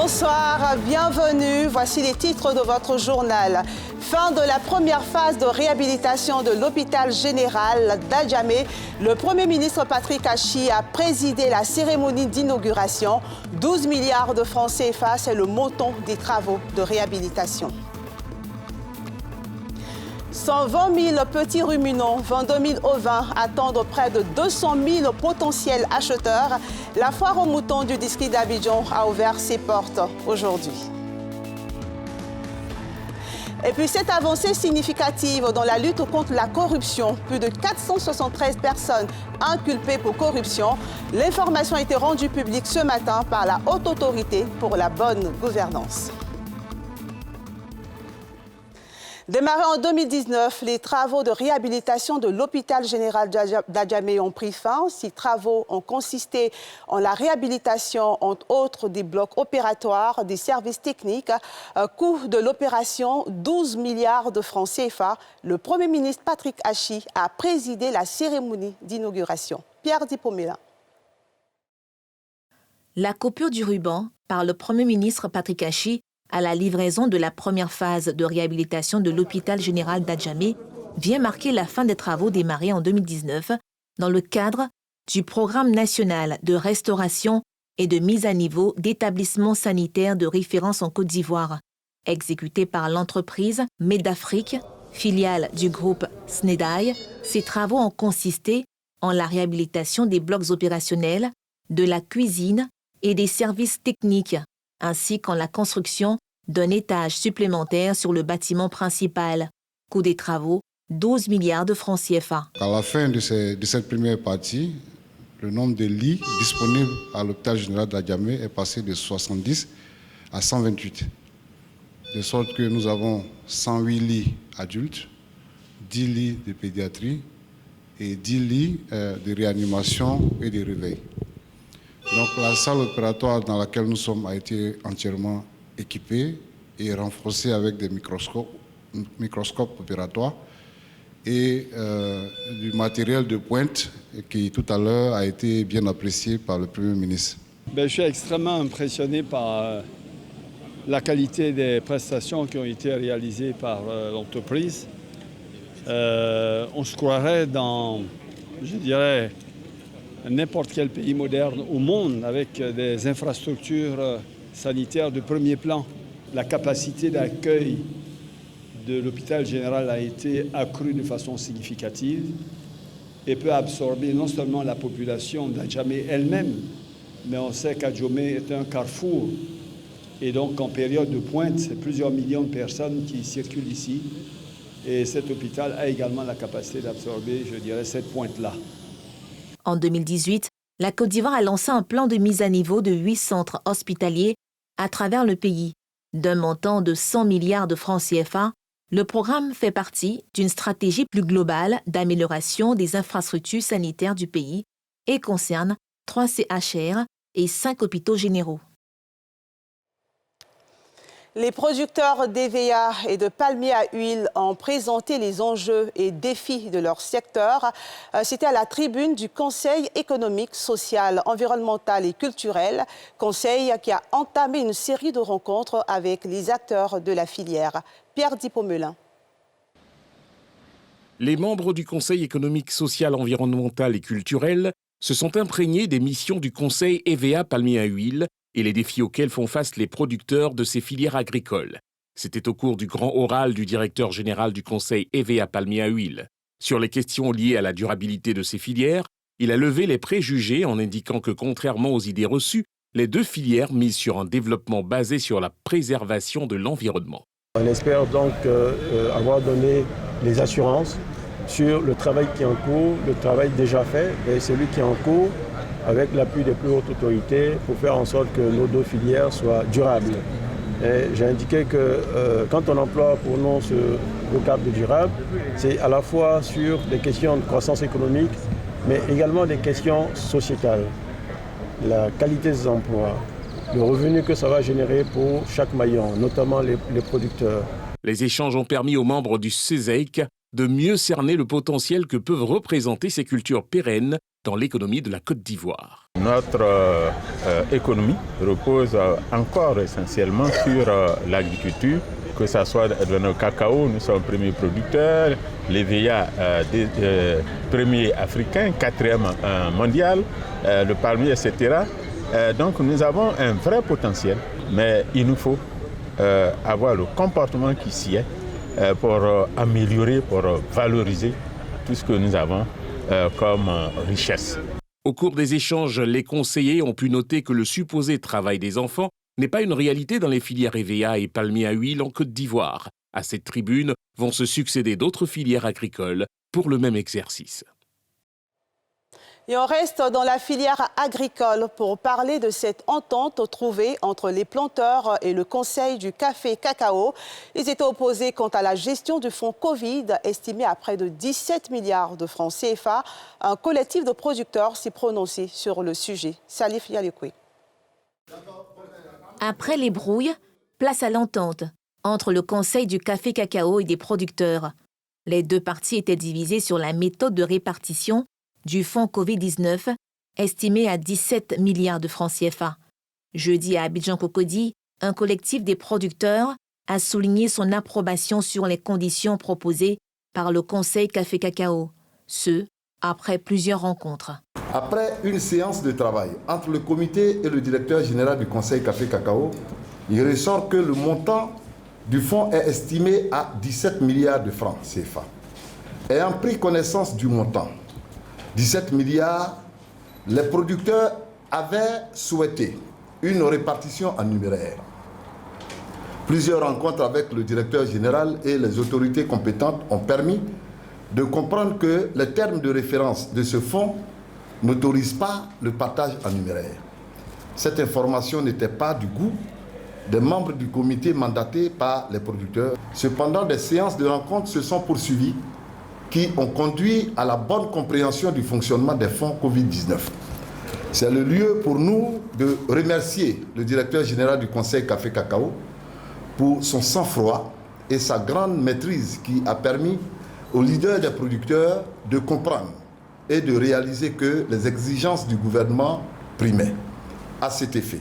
Bonsoir, bienvenue. Voici les titres de votre journal. Fin de la première phase de réhabilitation de l'hôpital général d'Adjamé. Le Premier ministre Patrick Achi a présidé la cérémonie d'inauguration. 12 milliards de francs CFA, c'est le montant des travaux de réhabilitation. 120 000 petits ruminants, 22 000 ovins attendent près de 200 000 potentiels acheteurs. La foire aux moutons du district d'Abidjan a ouvert ses portes aujourd'hui. Et puis cette avancée significative dans la lutte contre la corruption, plus de 473 personnes inculpées pour corruption. L'information a été rendue publique ce matin par la Haute Autorité pour la bonne gouvernance. Démarrés en 2019, les travaux de réhabilitation de l'hôpital général d'Adjamé ont pris fin. Ces travaux ont consisté en la réhabilitation, entre autres, des blocs opératoires, des services techniques. Coût de l'opération, 12 milliards de francs CFA. Le Premier ministre Patrick Achi a présidé la cérémonie d'inauguration. Pierre Dipomela. La coupure du ruban par le Premier ministre Patrick Achi à la livraison de la première phase de réhabilitation de l'hôpital général d'Adjamé vient marquer la fin des travaux démarrés en 2019 dans le cadre du Programme national de restauration et de mise à niveau d'établissements sanitaires de référence en Côte d'Ivoire, exécuté par l'entreprise Medafrique, filiale du groupe SNEDAI. Ces travaux ont consisté en la réhabilitation des blocs opérationnels, de la cuisine et des services techniques, ainsi qu'en la construction d'un étage supplémentaire sur le bâtiment principal. Coût des travaux, 12 milliards de francs CFA. À la fin de cette première partie, le nombre de lits disponibles à l'hôpital général d'Adjamé est passé de 70 à 128. De sorte que nous avons 108 lits adultes, 10 lits de pédiatrie et 10 lits de réanimation et de réveil. Donc la salle opératoire dans laquelle nous sommes a été entièrement équipée et renforcée avec des microscopes opératoires et du matériel de pointe qui tout à l'heure a été bien apprécié par le Premier ministre. Je suis extrêmement impressionné par la qualité des prestations qui ont été réalisées par l'entreprise. On se croirait dans, je dirais, n'importe quel pays moderne au monde avec des infrastructures sanitaires de premier plan. La capacité d'accueil de l'hôpital général a été accrue de façon significative et peut absorber non seulement la population d'Adjamé elle-même, mais on sait qu'Adjamé est un carrefour. Et donc en période de pointe, c'est plusieurs millions de personnes qui circulent ici. Et cet hôpital a également la capacité d'absorber, je dirais, cette pointe-là. En 2018, la Côte d'Ivoire a lancé un plan de mise à niveau de 8 centres hospitaliers à travers le pays. D'un montant de 100 milliards de francs CFA, le programme fait partie d'une stratégie plus globale d'amélioration des infrastructures sanitaires du pays et concerne 3 CHR et 5 hôpitaux généraux. Les producteurs d'EVA et de palmiers à huile ont présenté les enjeux et défis de leur secteur. C'était à la tribune du Conseil économique, social, environnemental et culturel, conseil qui a entamé une série de rencontres avec les acteurs de la filière. Pierre Dipomela. Les membres du Conseil économique, social, environnemental et culturel se sont imprégnés des missions du Conseil EVA palmiers à huile et les défis auxquels font face les producteurs de ces filières agricoles. C'était au cours du grand oral du directeur général du Conseil EVA palmiers à huile. Sur les questions liées à la durabilité de ces filières, il a levé les préjugés en indiquant que, contrairement aux idées reçues, les deux filières misent sur un développement basé sur la préservation de l'environnement. On espère donc avoir donné les assurances sur le travail qui est en cours, le travail déjà fait et celui qui est en cours, avec l'appui des plus hautes autorités pour faire en sorte que nos deux filières soient durables. J'ai indiqué que quand on emploie pour nous ce vocable de durable, c'est à la fois sur des questions de croissance économique, mais également des questions sociétales. La qualité des emplois, le revenu que ça va générer pour chaque maillon, notamment les producteurs. Les échanges ont permis aux membres du CESEIC de mieux cerner le potentiel que peuvent représenter ces cultures pérennes dans l'économie de la Côte d'Ivoire. Notre économie repose encore essentiellement sur l'agriculture, que ce soit dans le cacao, nous sommes premiers producteurs, l'EVA premier africain, 4e mondial, le palmier, etc. Donc nous avons un vrai potentiel, mais il nous faut avoir le comportement qui s'y est pour améliorer, pour valoriser tout ce que nous avons comme richesse. Au cours des échanges, les conseillers ont pu noter que le supposé travail des enfants n'est pas une réalité dans les filières EVA et palmier à huile en Côte d'Ivoire. À cette tribune vont se succéder d'autres filières agricoles pour le même exercice. Et on reste dans la filière agricole pour parler de cette entente trouvée entre les planteurs et le Conseil du café-cacao. Ils étaient opposés quant à la gestion du fonds Covid, estimé à près de 17 milliards de francs CFA. Un collectif de producteurs s'est prononcé sur le sujet. Salif Yalikoui. Après les brouilles, place à l'entente entre le Conseil du café-cacao et des producteurs. Les deux parties étaient divisées sur la méthode de répartition du fonds Covid-19, estimé à 17 milliards de francs CFA. Jeudi à Abidjan-Cocody, un collectif des producteurs a souligné son approbation sur les conditions proposées par le Conseil Café-Cacao, ce après plusieurs rencontres. Après une séance de travail entre le comité et le directeur général du Conseil Café-Cacao, il ressort que le montant du fonds est estimé à 17 milliards de francs CFA. Ayant pris connaissance du montant, 17 milliards, les producteurs avaient souhaité une répartition en numéraire. Plusieurs rencontres avec le directeur général et les autorités compétentes ont permis de comprendre que les termes de référence de ce fonds n'autorisent pas le partage en numéraire. Cette information n'était pas du goût des membres du comité mandatés par les producteurs. Cependant, des séances de rencontres se sont poursuivies qui ont conduit à la bonne compréhension du fonctionnement des fonds Covid-19. C'est le lieu pour nous de remercier le directeur général du Conseil Café-Cacao pour son sang-froid et sa grande maîtrise qui a permis aux leaders des producteurs de comprendre et de réaliser que les exigences du gouvernement primaient. À cet effet,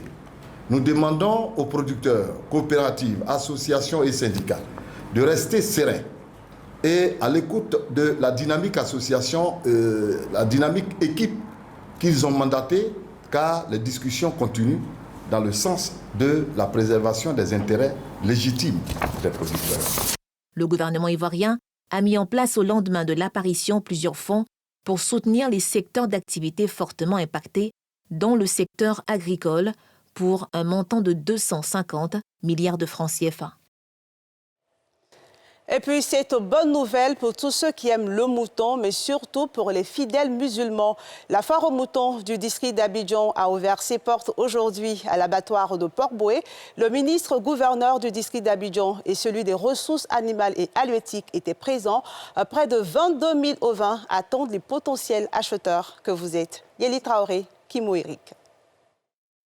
nous demandons aux producteurs, coopératives, associations et syndicats de rester sereins et à l'écoute de la dynamique association, la dynamique équipe qu'ils ont mandatée, car les discussions continuent dans le sens de la préservation des intérêts légitimes des producteurs. Le gouvernement ivoirien a mis en place au lendemain de l'apparition plusieurs fonds pour soutenir les secteurs d'activité fortement impactés, dont le secteur agricole, pour un montant de 250 milliards de francs CFA. Et puis, c'est une bonne nouvelle pour tous ceux qui aiment le mouton, mais surtout pour les fidèles musulmans. La foire aux moutons du district d'Abidjan a ouvert ses portes aujourd'hui à l'abattoir de Port-Boué. Le ministre-gouverneur du district d'Abidjan et celui des ressources animales et halieutiques étaient présents. Près de 22 000 ovins attendent les potentiels acheteurs que vous êtes. Yeli Traoré, Kimo Eric.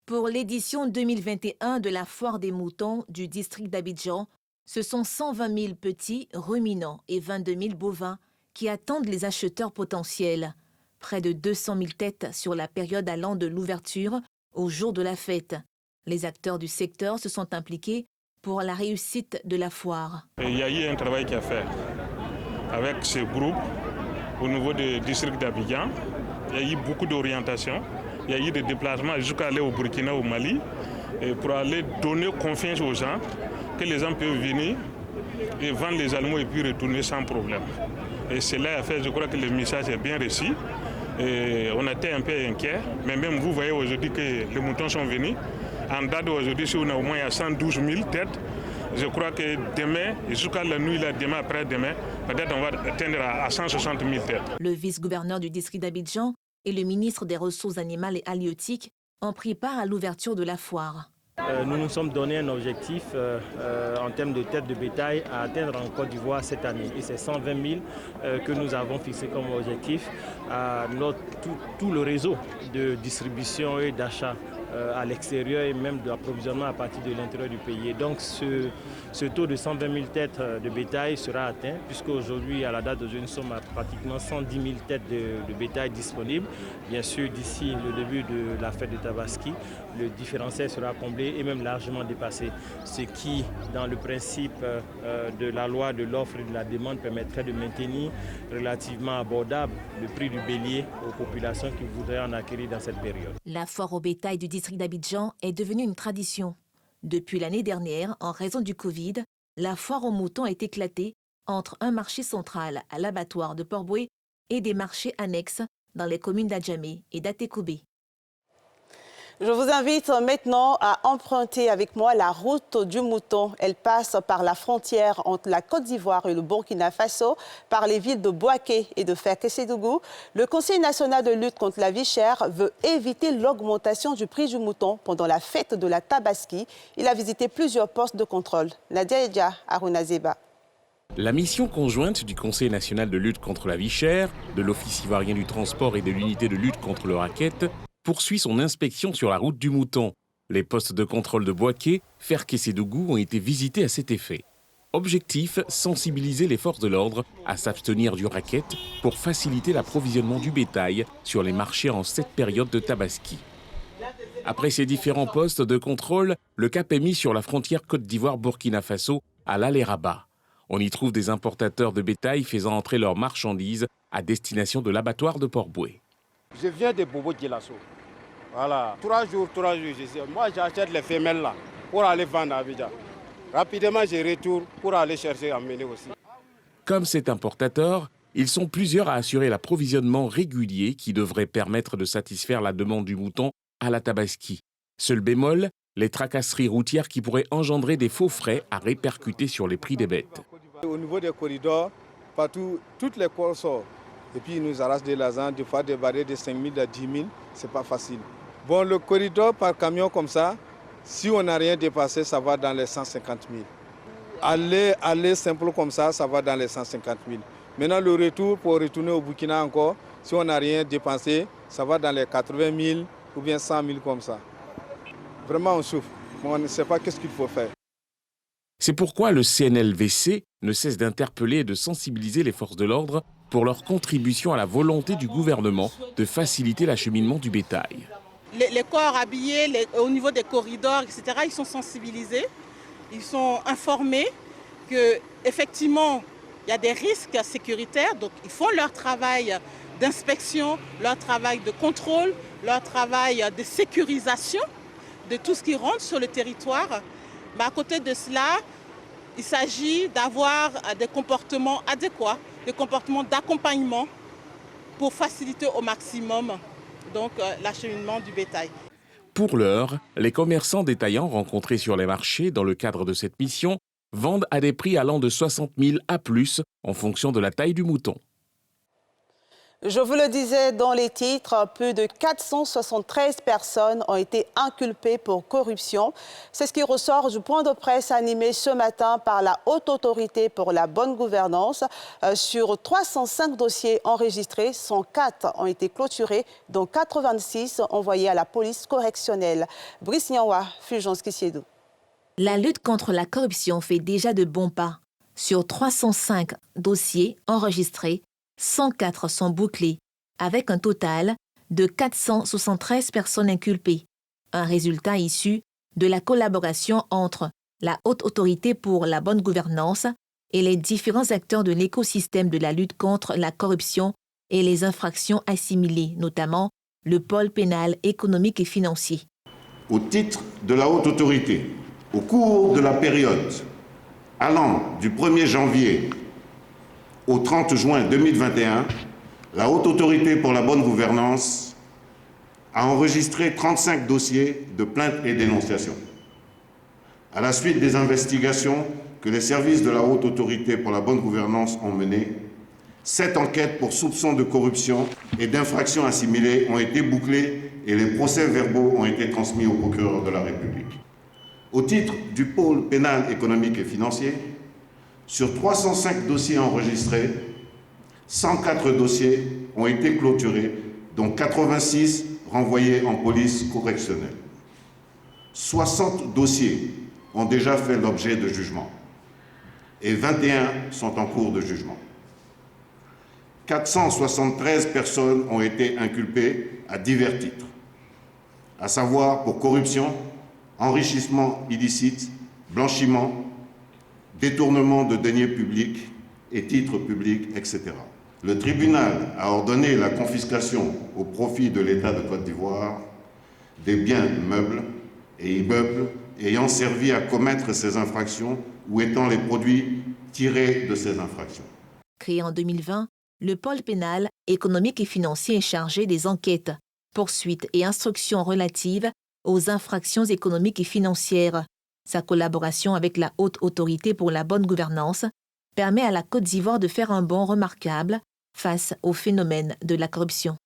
Pour l'édition 2021 de la foire des moutons du district d'Abidjan, ce sont 120 000 petits ruminants et 22 000 bovins qui attendent les acheteurs potentiels. Près de 200 000 têtes sur la période allant de l'ouverture au jour de la fête. Les acteurs du secteur se sont impliqués pour la réussite de la foire. Il y a eu un travail qui a fait avec ce groupe au niveau du district d'Abidjan. Il y a eu beaucoup d'orientations. Il y a eu des déplacements jusqu'à aller au Burkina, au Mali, et pour aller donner confiance aux gens, que les gens peuvent venir et vendre les animaux et puis retourner sans problème. Et cela a fait, je crois que le message est bien reçu. Et on était un peu inquiets, mais même vous voyez aujourd'hui que les moutons sont venus. En date d'aujourd'hui, si on a au moins 112 000 têtes, je crois que demain, jusqu'à la nuit, là, demain après-demain, peut-être on va atteindre à 160 000 têtes. Le vice-gouverneur du district d'Abidjan et le ministre des Ressources animales et halieutiques ont pris part à l'ouverture de la foire. Nous nous sommes donné un objectif en termes de têtes de bétail à atteindre en Côte d'Ivoire cette année. Et c'est 120 000 que nous avons fixé comme objectif à tout le réseau de distribution et d'achat à l'extérieur et même de l'approvisionnement à partir de l'intérieur du pays. Et donc ce taux de 120 000 têtes de bétail sera atteint, puisqu'aujourd'hui, à la date d'aujourd'hui, nous sommes à pratiquement 110 000 têtes de bétail disponibles. Bien sûr, d'ici le début de la fête de Tabaski, le différentiel sera comblé et même largement dépassé, ce qui, dans le principe de la loi de l'offre et de la demande, permettrait de maintenir relativement abordable le prix du bélier aux populations qui voudraient en acquérir dans cette période. La foire au bétail du district d'Abidjan est devenue une tradition. Depuis l'année dernière, en raison du Covid, la foire aux moutons est éclatée entre un marché central à l'abattoir de Port-Boué et des marchés annexes dans les communes d'Adjamé et d'Atekoubé. Je vous invite maintenant à emprunter avec moi la route du mouton. Elle passe par la frontière entre la Côte d'Ivoire et le Burkina Faso, par les villes de Bouaké et de Fer-Kessédougou. Le Conseil national de lutte contre la vie chère veut éviter l'augmentation du prix du mouton pendant la fête de la Tabaski. Il a visité plusieurs postes de contrôle. Nadia Edja, Aruna Zeba. La mission conjointe du Conseil national de lutte contre la vie chère, de l'Office ivoirien du transport et de l'unité de lutte contre le racket poursuit son inspection sur la route du mouton. Les postes de contrôle de Bouaké, Fer-Kessédougou ont été visités à cet effet. Objectif, sensibiliser les forces de l'ordre à s'abstenir du racket pour faciliter l'approvisionnement du bétail sur les marchés en cette période de Tabaski. Après ces différents postes de contrôle, le cap est mis sur la frontière Côte d'Ivoire-Burkina Faso à l'Alé-Rabat. On y trouve des importateurs de bétail faisant entrer leurs marchandises à destination de l'abattoir de Port-Boué. Je viens de Bobo Djilasso. Voilà, 3 jours, je sais. Moi, j'achète les femelles là pour aller vendre à Abidjan. Rapidement, je retourne pour aller chercher à emmener aussi. Comme cet importateur, ils sont plusieurs à assurer l'approvisionnement régulier qui devrait permettre de satisfaire la demande du mouton à la Tabaski. Seul bémol, les tracasseries routières qui pourraient engendrer des faux frais à répercuter sur les prix des bêtes. Au niveau des corridors, partout, toutes les cours sortent. Et puis ils nous arrachent de l'argent, des fois des barrières de 5 000 à 10 000, c'est pas facile. Bon, le corridor par camion comme ça, si on n'a rien dépassé, ça va dans les 150 000. Aller simple comme ça, ça va dans les 150 000. Maintenant, le retour, pour retourner au Burkina encore, si on n'a rien dépensé, ça va dans les 80 000 ou bien 100 000 comme ça. Vraiment, on souffre. On ne sait pas qu'est-ce qu'il faut faire. C'est pourquoi le CNLVC ne cesse d'interpeller et de sensibiliser les forces de l'ordre pour leur contribution à la volonté du gouvernement de faciliter l'acheminement du bétail. Les corps habillés, au niveau des corridors, etc., ils sont sensibilisés, ils sont informés qu'effectivement, il y a des risques sécuritaires, donc ils font leur travail d'inspection, leur travail de contrôle, leur travail de sécurisation de tout ce qui rentre sur le territoire. Mais à côté de cela, il s'agit d'avoir des comportements adéquats, des comportements d'accompagnement pour faciliter au maximum l'acheminement du bétail. Pour l'heure, les commerçants détaillants rencontrés sur les marchés dans le cadre de cette mission vendent à des prix allant de 60 000 à plus en fonction de la taille du mouton. Je vous le disais dans les titres, plus de 473 personnes ont été inculpées pour corruption. C'est ce qui ressort du point de presse animé ce matin par la Haute Autorité pour la bonne gouvernance. Sur 305 dossiers enregistrés, 104 ont été clôturés, dont 86 envoyés à la police correctionnelle. Brice Nyanwa, Fulgence Kissiedou. La lutte contre la corruption fait déjà de bons pas. Sur 305 dossiers enregistrés, 104 sont bouclés, avec un total de 473 personnes inculpées. Un résultat issu de la collaboration entre la Haute Autorité pour la bonne gouvernance et les différents acteurs de l'écosystème de la lutte contre la corruption et les infractions assimilées, notamment le pôle pénal économique et financier. Au titre de la Haute Autorité, au cours de la période allant du 1er janvier au 30 juin 2021, la Haute Autorité pour la bonne gouvernance a enregistré 35 dossiers de plaintes et dénonciations. À la suite des investigations que les services de la Haute Autorité pour la bonne gouvernance ont menées, 7 enquêtes pour soupçons de corruption et d'infractions assimilées ont été bouclées et les procès-verbaux ont été transmis au procureur de la République. Au titre du pôle pénal économique et financier, sur 305 dossiers enregistrés, 104 dossiers ont été clôturés, dont 86 renvoyés en police correctionnelle. 60 dossiers ont déjà fait l'objet de jugement et 21 sont en cours de jugement. 473 personnes ont été inculpées à divers titres, à savoir pour corruption, enrichissement illicite, blanchiment, détournement de deniers publics et titres publics, etc. Le tribunal a ordonné la confiscation au profit de l'État de Côte d'Ivoire des biens meubles et immeubles ayant servi à commettre ces infractions ou étant les produits tirés de ces infractions. Créé en 2020, le pôle pénal, économique et financier est chargé des enquêtes, poursuites et instructions relatives aux infractions économiques et financières. Sa collaboration avec la Haute Autorité pour la bonne gouvernance permet à la Côte d'Ivoire de faire un bond remarquable face au phénomène de la corruption.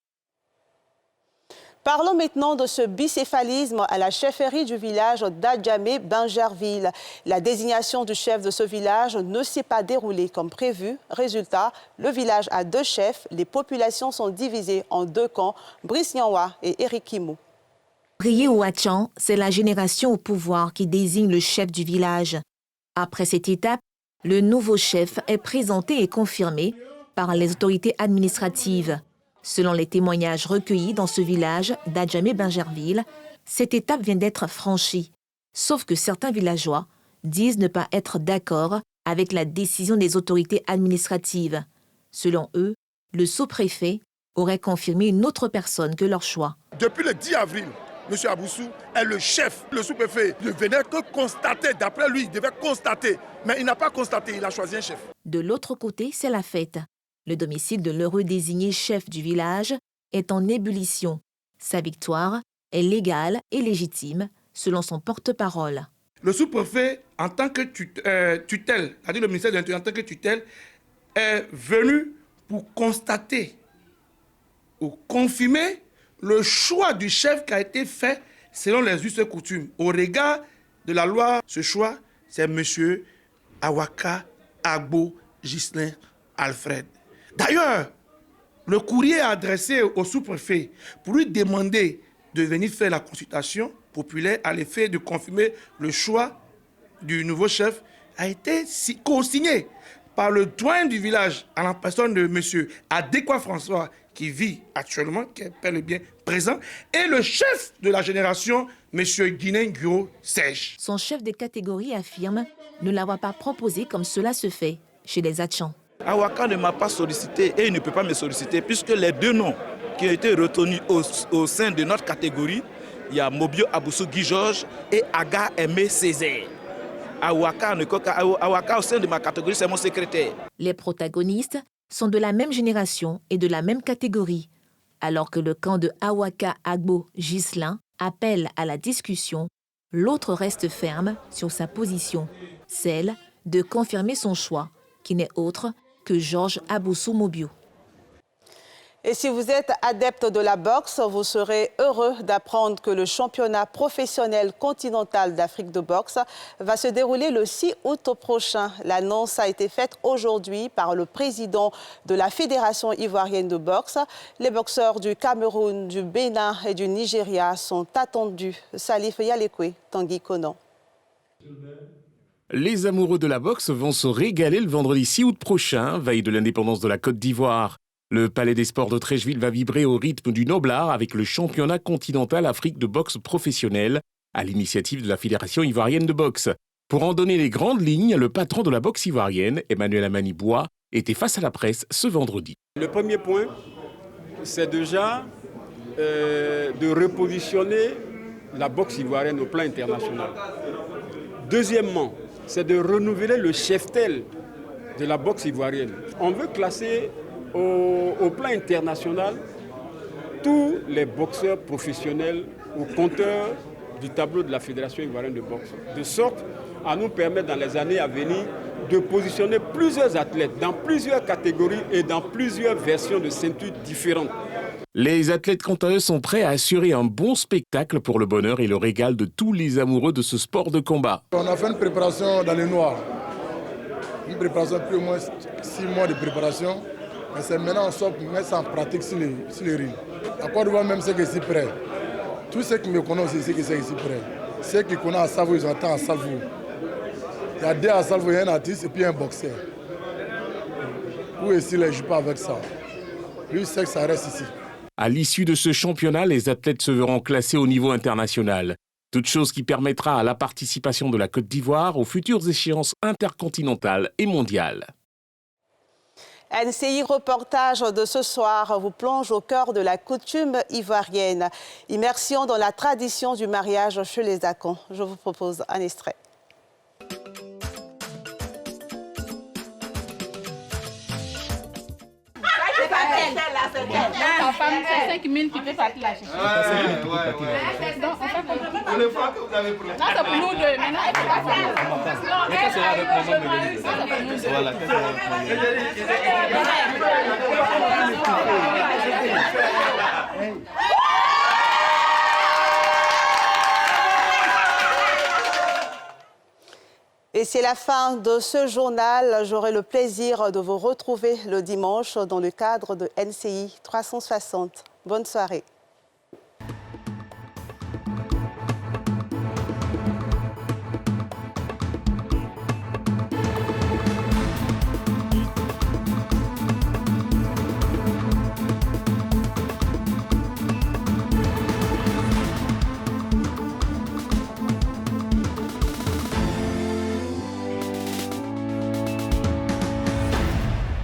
Parlons maintenant de ce bicéphalisme à la chefferie du village d'Adjamé-Bingerville. La désignation du chef de ce village ne s'est pas déroulée comme prévu. Résultat, le village a 2 chefs. Les populations sont divisées en 2 camps, Brice Nyanwa et Eric Kimou. Brié Ouachan, c'est la génération au pouvoir qui désigne le chef du village. Après cette étape, le nouveau chef est présenté et confirmé par les autorités administratives. Selon les témoignages recueillis dans ce village d'Adjamé-Bingerville, cette étape vient d'être franchie. Sauf que certains villageois disent ne pas être d'accord avec la décision des autorités administratives. Selon eux, le sous-préfet aurait confirmé une autre personne que leur choix. Depuis le 10 avril, M. Aboussou est le chef. Le sous-préfet ne venait que constater, d'après lui, il devait constater. Mais il n'a pas constaté, il a choisi un chef. De l'autre côté, c'est la fête. Le domicile de l'heureux désigné chef du village est en ébullition. Sa victoire est légale et légitime, selon son porte-parole. Le sous-préfet, en tant que tutelle, c'est-à-dire le ministère de l'Intérieur en tant que tutelle, est venu pour constater ou confirmer le choix du chef qui a été fait selon les us et coutumes. Au regard de la loi, ce choix, c'est M. Awaka Agbo Ghislain Alfred. D'ailleurs, le courrier adressé au sous-préfet pour lui demander de venir faire la consultation populaire à l'effet de confirmer le choix du nouveau chef a été co-signé par le doyen du village à la personne de M. Adekwa François, qui vit actuellement, qui est bel et bien présent, et le chef de la génération, M. Guiné Guiro Sèche. Son chef de catégorie affirme ne l'avoir pas proposé comme cela se fait chez les Atchans. Awaka ne m'a pas sollicité et il ne peut pas me solliciter puisque les 2 noms qui ont été retenus au sein de notre catégorie, il y a Mobio Aboussou Guy Georges et Aga Aimé Césaire. Awaka au sein de ma catégorie, c'est mon secrétaire. Les protagonistes sont de la même génération et de la même catégorie, alors que le camp de Awaka Agbo Ghislain appelle à la discussion, l'autre reste ferme sur sa position, celle de confirmer son choix, qui n'est autre que Georges Aboussou Mobio. Et si vous êtes adepte de la boxe, vous serez heureux d'apprendre que le championnat professionnel continental d'Afrique de boxe va se dérouler le 6 août prochain. L'annonce a été faite aujourd'hui par le président de la Fédération ivoirienne de boxe. Les boxeurs du Cameroun, du Bénin et du Nigeria sont attendus. Salif Yalekwe, Tanguy Konan. Les amoureux de la boxe vont se régaler le vendredi 6 août prochain, veille de l'indépendance de la Côte d'Ivoire. Le Palais des Sports de Treichville va vibrer au rythme du Noblard avec le championnat continental Afrique de boxe professionnelle à l'initiative de la Fédération ivoirienne de boxe. Pour en donner les grandes lignes, le patron de la boxe ivoirienne, Emmanuel Amani-Bois, était face à la presse ce vendredi. Le premier point, c'est déjà de repositionner la boxe ivoirienne au plan international. Deuxièmement, c'est de renouveler le cheptel de la boxe ivoirienne. On veut classer au plan international tous les boxeurs professionnels ou compteurs du tableau de la Fédération ivoirienne de boxe, de sorte à nous permettre dans les années à venir de positionner plusieurs athlètes dans plusieurs catégories et dans plusieurs versions de ceintures différentes. Les athlètes, quant à eux, sont prêts à assurer un bon spectacle pour le bonheur et le régal de tous les amoureux de ce sport de combat. On a fait une préparation dans le noir. Une préparation plus ou moins 6 mois de préparation. Mais c'est maintenant on sort pour mettre ça en pratique sur les rings. À Côte d'Ivoire même, c'est que c'est prêt. Tous ceux qui me connaissent, c'est que c'est ici prêt. Ceux qui connaissent à Salvo, ils entendent à Salvo. Il y a deux à Salvo, il y a un artiste et puis un boxeur. Où est-ce qu'il ne joue pas avec ça? Lui, il sait que ça reste ici. À l'issue de ce championnat, les athlètes se verront classés au niveau international. Toute chose qui permettra à la participation de la Côte d'Ivoire aux futures échéances intercontinentales et mondiales. NCI Reportage de ce soir vous plonge au cœur de la coutume ivoirienne. Immersion dans la tradition du mariage chez les Akans. Je vous propose un extrait. Ta femme, c'est 5 000 qui peut partir la chercher. Donc, on fait comme ça. Le franc que vous avez pris. Non, c'est pour nous deux. Maintenant, elle peut pas faire. Mais ça sera avec maman Méline. Ça, c'est pour nous deux. Voilà, ça sera avec maman Méline. Et c'est la fin de ce journal. J'aurai le plaisir de vous retrouver le dimanche dans le cadre de NCI 360. Bonne soirée.